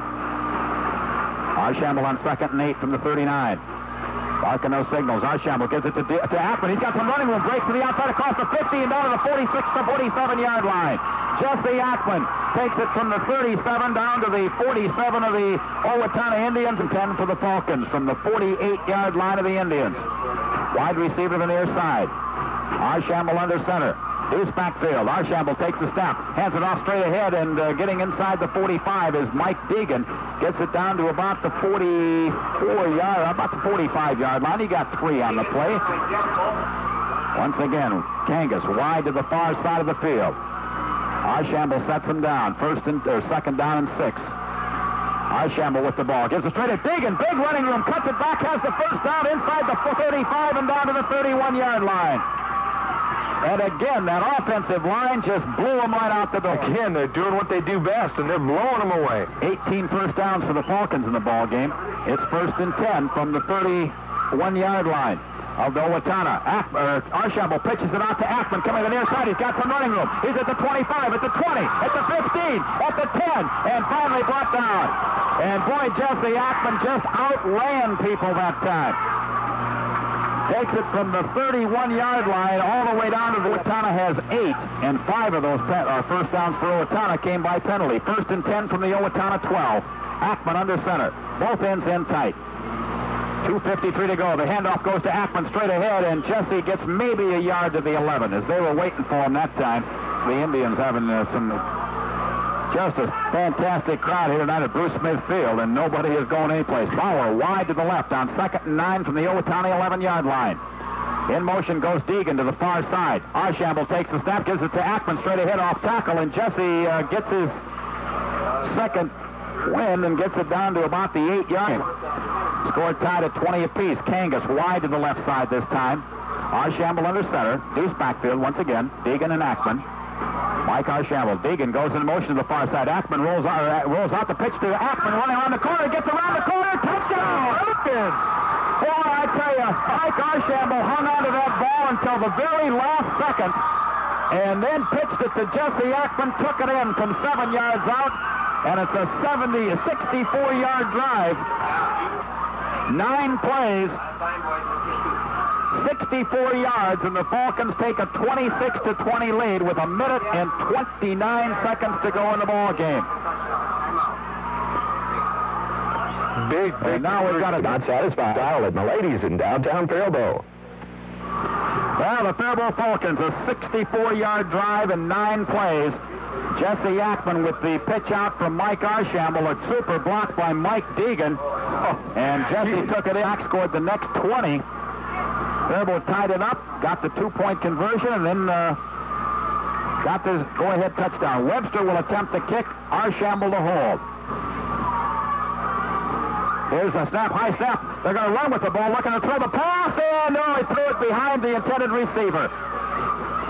S2: Arshamble on 2nd and 8 from the 39. Falcon no signals. Arshamble gives it to Ackman. He's got some running room. Breaks to the outside across the 50 and down to the 46 to 47-yard line. Jesse Ackman takes it from the 37 down to the 47 of the Owatonna Indians and 10 for the Falcons from the 48-yard line of the Indians. Wide receiver to the near side. Arshamble under center. Deuce backfield. Arshamble takes the snap, hands it off straight ahead, and getting inside the 45 is Mike Degen. Gets it down to about the 45-yard line. He got 3 on the play. Once again, Kangas wide to the far side of the field. Arshamble sets him down. 2nd down and 6. Arshamble with the ball. Gives it straight at Degen. Big running room. Cuts it back. Has the 1st down inside the 35 and down to the 31-yard line. And again, that offensive line just blew them right out the door.
S4: Again, they're doing what they do best, and they're blowing them away.
S2: 18 first downs for the Falcons in the ball game. It's 1st and 10 from the 31-yard line of the Owatonna. Arshamble pitches it out to Ackman coming to the near side. He's got some running room. He's at the 25, at the 20, at the 15, at the 10, and finally brought down. And boy, Jesse Ackman just outran people that time. Takes it from the 31-yard line all the way down to the Owatonna has 8, and 5 of those first downs for Owatonna came by penalty. 1st and 10 from the Owatonna 12. Ackman under center. Both ends in tight. 2:53 to go. The handoff goes to Ackman straight ahead, and Jesse gets maybe a yard to the 11 as they were waiting for him that time. The Indians having just a fantastic crowd here tonight at Bruce Smith Field, and nobody is going anyplace. Bauer wide to the left on 2nd and 9 from the Owatonna 11-yard line. In motion goes Degen to the far side. Arshamble takes the snap, gives it to Ackman straight ahead off tackle, and Jesse gets his second win and gets it down to about the 8-yard. Score tied at 20 apiece. Kangas wide to the left side this time. Arshamble under center. Deuce backfield once again. Degen and Ackman. Mike Arshamble. Degen goes in motion to the far side. Ackman rolls out the pitch to Ackman, running around the corner, gets around the corner, touchdown! Falcons! Boy, I tell you, Mike Arshamble hung on to that ball until the very last second, and then pitched it to Jesse Ackman, took it in from 7 yards out, and it's a 64-yard drive. 9 plays, 64 yards, and the Falcons take a 26-20 lead with 1 minute and 29 seconds to go in the ball game.
S7: Big.
S2: And now we've got a
S7: not satisfied style at Milady's in downtown Faribo.
S2: Well, the Faribo Falcons, a 64-yard drive in 9 plays. Jesse Ackman with the pitch out from Mike Arshamble, a super block by Mike Degen. And Jesse took it in, scored the next 20. Faribo tied it up, got the 2-point conversion, and then got the go-ahead touchdown. Webster will attempt the kick, Arshamble to hold. Here's a snap, high snap. They're going to run with the ball, looking to throw the pass, and no, he threw it behind the intended receiver.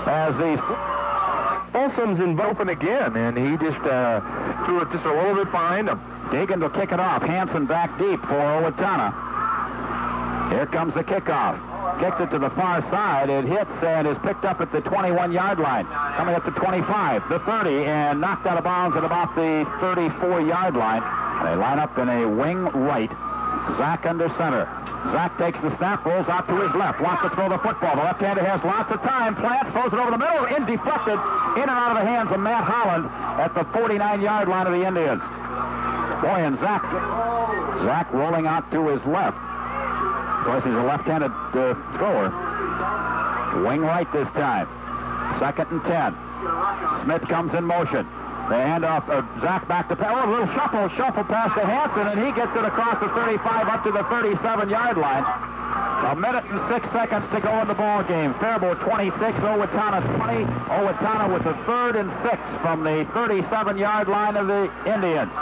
S2: As these
S4: Folsom's in open again, and he just threw it just a little bit behind him.
S2: Degen will kick it off. Hansen back deep for Owatonna. Here comes the kickoff. Kicks it to the far side. It hits and is picked up at the 21-yard line. Coming up to 25, the 30, and knocked out of bounds at about the 34-yard line. They line up in a wing right. Zach under center. Zach takes the snap, rolls out to his left, wants to throw the football. The left-hander has lots of time. Plants, throws it over the middle, indeflected, in and out of the hands of Matt Holland at the 49-yard line of the Indians. Boy, and Zach rolling out to his left. Of course, he's a left-handed thrower. Wing right this time. 2nd and 10. Smith comes in motion. The handoff, Zach back to pass. Oh, a little shuffle pass to Hansen, and he gets it across the 35 up to the 37-yard line. 1 minute and 6 seconds to go in the ball game. Faribo 26, Owatonna 20. Owatonna with the 3rd and 6 from the 37-yard line of the Indians.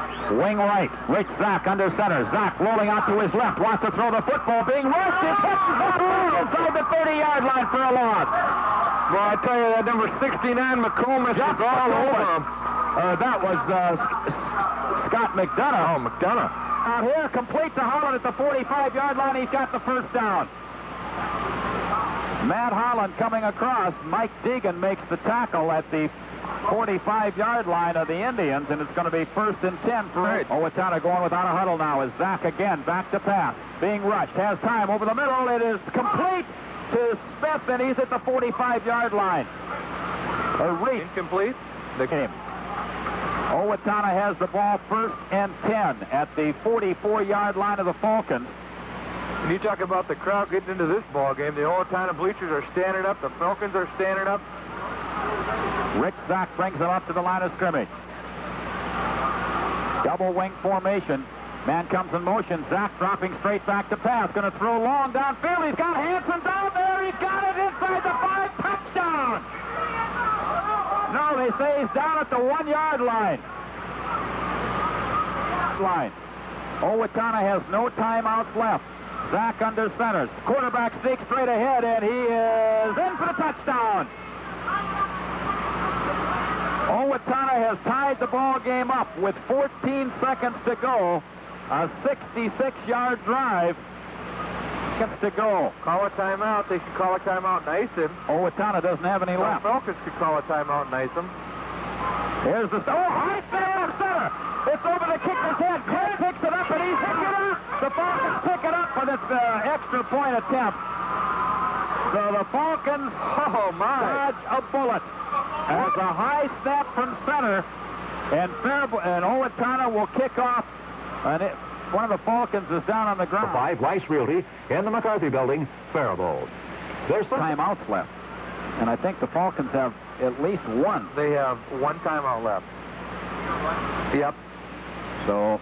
S2: Wing right, Rich Zach under center. Zach rolling out to his left, wants to throw the football, being rushed. It pitches up inside the 30-yard line for a loss.
S4: Well, I tell you, that number 69, McComas, is all over him.
S2: That was Scott McDonough.
S4: Oh, McDonough.
S2: Out here, complete to Holland at the 45-yard line. He's got the first down. Matt Holland coming across. Mike Degen makes the tackle at the 45-yard line of the Indians, and it's going to be 1st and 10 for Owatonna going without a huddle now as Zach again back to pass. Being rushed. Has time over the middle. It is complete to Smith, and he's at the 45-yard line. A reach.
S4: Incomplete.
S2: The game. Owatonna has the ball 1st and 10 at the 44-yard line of the Falcons.
S4: When you talk about the crowd getting into this ball game, the Owatonna bleachers are standing up, the Falcons are standing up.
S2: Rick Zach brings them up to the line of scrimmage. Double wing formation. Man comes in motion. Zach dropping straight back to pass. Going to throw long downfield. He's got Hansen down there. He's got it inside the 5. Touchdown! No, they say he's down at the 1-yard line. Owatonna has no timeouts left. Zach under center. Quarterback sneaks straight ahead, and he is in for the touchdown. Owatonna has tied the ball game up with 14 seconds to go. A 66-yard drive. Seconds to go.
S4: Call a timeout. They should call a timeout and ice him.
S2: Owatonna doesn't have any left.
S4: The Falcons could call a timeout and ice him.
S2: Here's the... Oh, high snap, center. It's over the kicker's head. Clay picks it up, and he's picking it up. The Falcons pick it up for this extra point attempt. So the Falcons dodge a bullet. As a high snap from center, and Owatonna will kick off. And one of the Falcons is down on the ground.
S5: 5, Rice Realty in the McCarthy Building, Faribo. There's some
S2: timeouts left. And I think the Falcons have at least one.
S4: They have one timeout left. Yep.
S2: So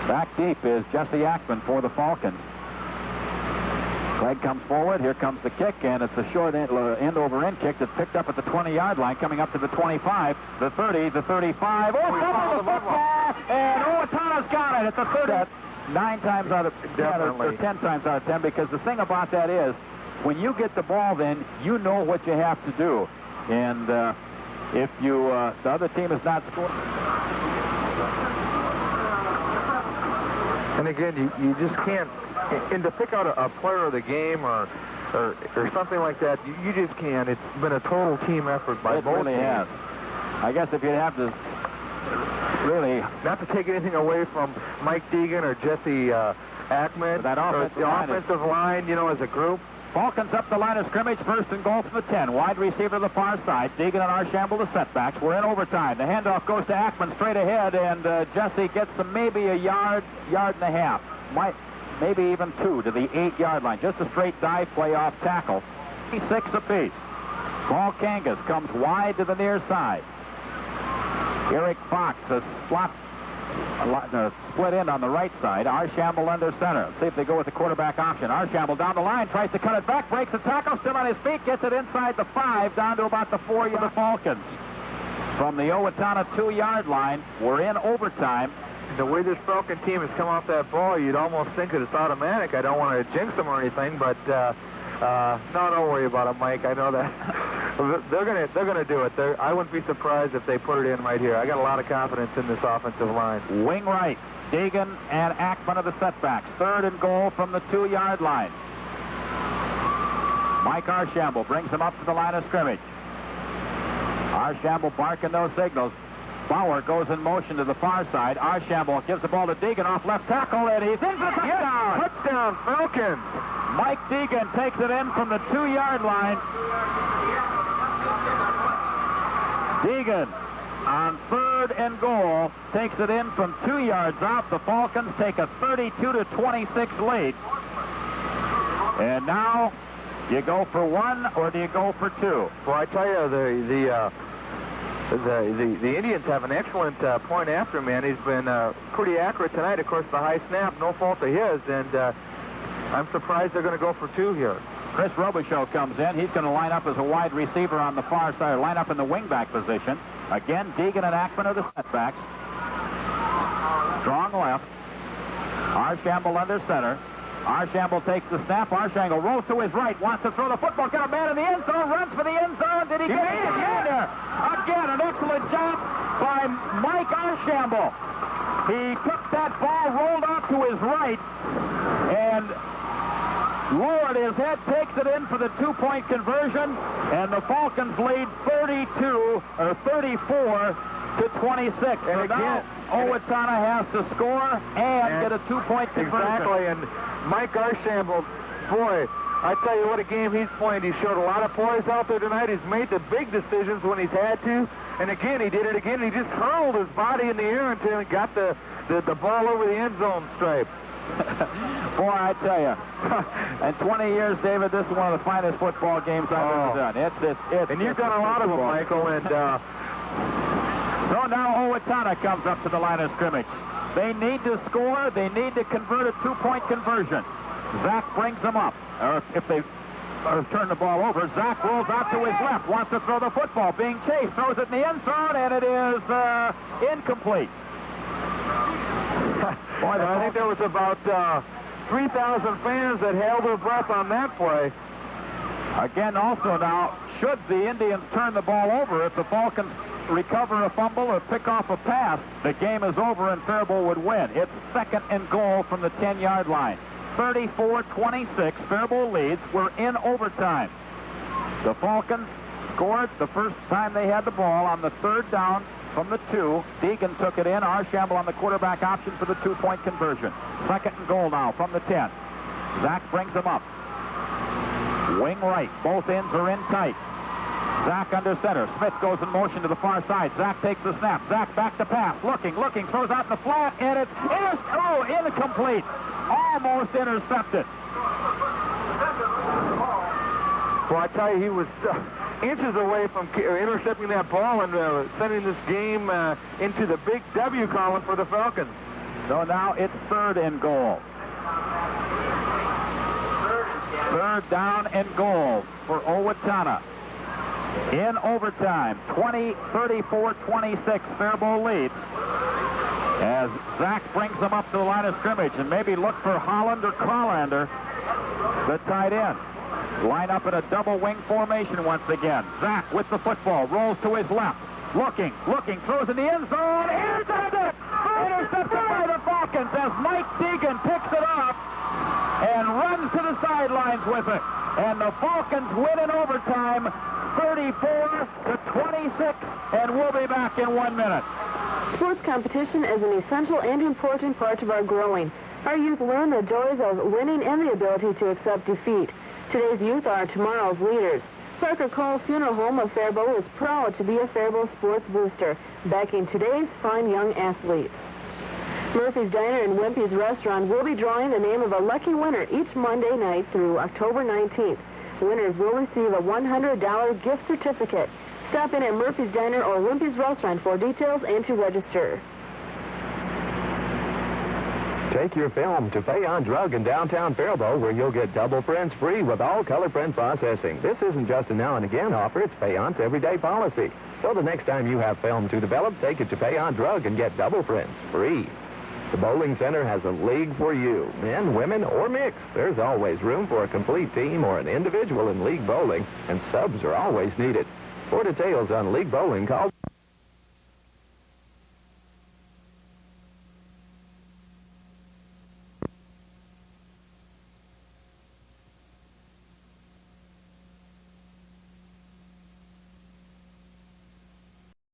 S2: back deep is Jesse Ackman for the Falcons. Clegg comes forward. Here comes the kick, and it's a short end-over-end kick that's picked up at the 20-yard line, coming up to the 25, the 30, the 35. Oh, fumble the football! And Owatonna's got it at the 30. 9 times out of 10, or 10 times out of 10, because the thing about that is, when you get the ball, then you know what you have to do. And if you, the other team is not scoring.
S4: And again, you just can't, and to pick out a player of the game or something like that, you just can't. It's been a total team effort by both teams.
S2: It really has. I guess if you have to really...
S4: Not to take anything away from Mike Degen or Jesse Ackman,
S2: that
S4: offensive line, you know, as a group.
S2: Falcons up the line of scrimmage, first and goal from the 10. Wide receiver to the far side. Degen and Archambault the setbacks. We're in overtime. The handoff goes to Ackman straight ahead, and Jesse gets them maybe a yard and a half. Maybe even 2 to the 8-yard line. Just a straight dive play off tackle. 6 apiece. Paul Kangas comes wide to the near side. Eric Fox has split in on the right side. Archambault under center. Let's see if they go with the quarterback option. Archambault down the line, tries to cut it back, breaks the tackle, still on his feet, gets it inside the 5, down to about the 4 of the Falcons. From the Owatonna 2-yard line, we're in overtime.
S4: The way this Falcon team has come off that ball, you'd almost think that it's automatic. I don't want to jinx them or anything, but no, don't worry about it, Mike. I know that they're gonna do it. I wouldn't be surprised if they put it in right here. I got a lot of confidence in this offensive line.
S2: Wing right, Degen and Ackman are the setbacks. 3rd and goal from the 2-yard line. Mike Archambault brings him up to the line of scrimmage. Archambault barking those signals. Bauer goes in motion to the far side. Archambault gives the ball to Degen off left tackle, and he's in for the touchdown.
S4: Touchdown, Falcons.
S2: Mike Degen takes it in from the 2-yard line. Degen on 3rd and goal takes it in from 2 yards out. The Falcons take a 32-26 lead. And now you go for 1 or do you go for 2?
S4: Well, I tell you, the Indians have an excellent point after man. He's been pretty accurate tonight. Of course, the high snap, no fault of his, and I'm surprised they're going to go for 2 here.
S2: Chris Robichaux comes in. He's going to line up as a wide receiver on the far side, line up in the wingback position. Again, Degen and Ackman are the setbacks. Strong left. Archambault under center. Archambault takes the snap. Archambault rolls to his right, wants to throw the football, got a man in the end zone, runs for the end zone. Did he get it? Yeah. Again, an excellent job by Mike Archambault. He took that ball, rolled out to his right, and lowered his head, takes it in for the 2-point conversion, and the Falcons lead 34-26. And again, Owatonna has to score and get a 2-point conversion.
S4: Exactly, and Mike Archambault, boy, I tell you what a game he's playing. He showed a lot of poise out there tonight. He's made the big decisions when he's had to, and again, he did it again. He just hurled his body in the air until he got the ball over the end zone stripe.
S2: Boy, I tell you, in 20 years, David, this is one of the finest football games I've ever done. It's
S4: and you've done a lot of them, Michael. And
S2: so now Owatonna comes up to the line of scrimmage. They need to score. They need to convert a 2-point conversion. Zach brings them up. Or if they turn the ball over, Zach rolls out to his left, wants to throw the football, being chased, throws it in the end zone, and it is incomplete.
S4: Boy, I think there was about 3,000 fans that held their breath on that play.
S2: Again, also now, should the Indians turn the ball over, if the Falcons recover a fumble or pick off a pass, the game is over and Faribo would win. It's 2nd and goal from the 10-yard line. 34-26, Faribo leads. We're in overtime. The Falcons scored the first time they had the ball on the 3rd down from the 2. Degen took it in. Archambault on the quarterback option for the 2-point conversion. 2nd and goal now from the 10. Zach brings them up. Wing right. Both ends are in tight. Zach under center. Smith goes in motion to the far side. Zach takes the snap. Zach back to pass. Looking, throws out in the flat, and it's incomplete. Almost intercepted.
S4: Well, I tell you, he was inches away from intercepting that ball and sending this game into the big W column for the Falcons.
S2: So now it's 3rd and goal. 3rd down and goal for Owatonna. In overtime, 34-26, Faribo leads. As Zach brings them up to the line of scrimmage and maybe look for Holland or Carlander, the tight end. Line up in a double wing formation once again. Zach with the football, rolls to his left. Looking, throws in the end zone. Intercepted! Intercepted by the Falcons as Mike Degen picks it up and runs to the sidelines with it. And the Falcons win in overtime, 34-26, and we'll be back in 1 minute.
S3: Sports competition is an essential and important part of our growing. Our youth learn the joys of winning and the ability to accept defeat. Today's youth are tomorrow's leaders. Parker Cole Funeral Home of Faribo is proud to be a Faribo sports booster, backing today's fine young athletes. Murphy's Diner and Wimpy's Restaurant will be drawing the name of a lucky winner each Monday night through October 19th. Winners will receive a $100 gift certificate. Stop in at Murphy's Diner or Wimpy's Restaurant for details and to register.
S7: Take your film to Pay on Drug in downtown Faribo, where you'll get double prints free with all color print processing. This isn't just a now and again offer, it's Pay on's everyday policy. So the next time you have film to develop, take it to Pay on Drug and get double prints free. The Bowling Center has a league for you, men, women, or mixed. There's always room for a complete team or an individual in league bowling, and subs are always needed. For details on league bowling, call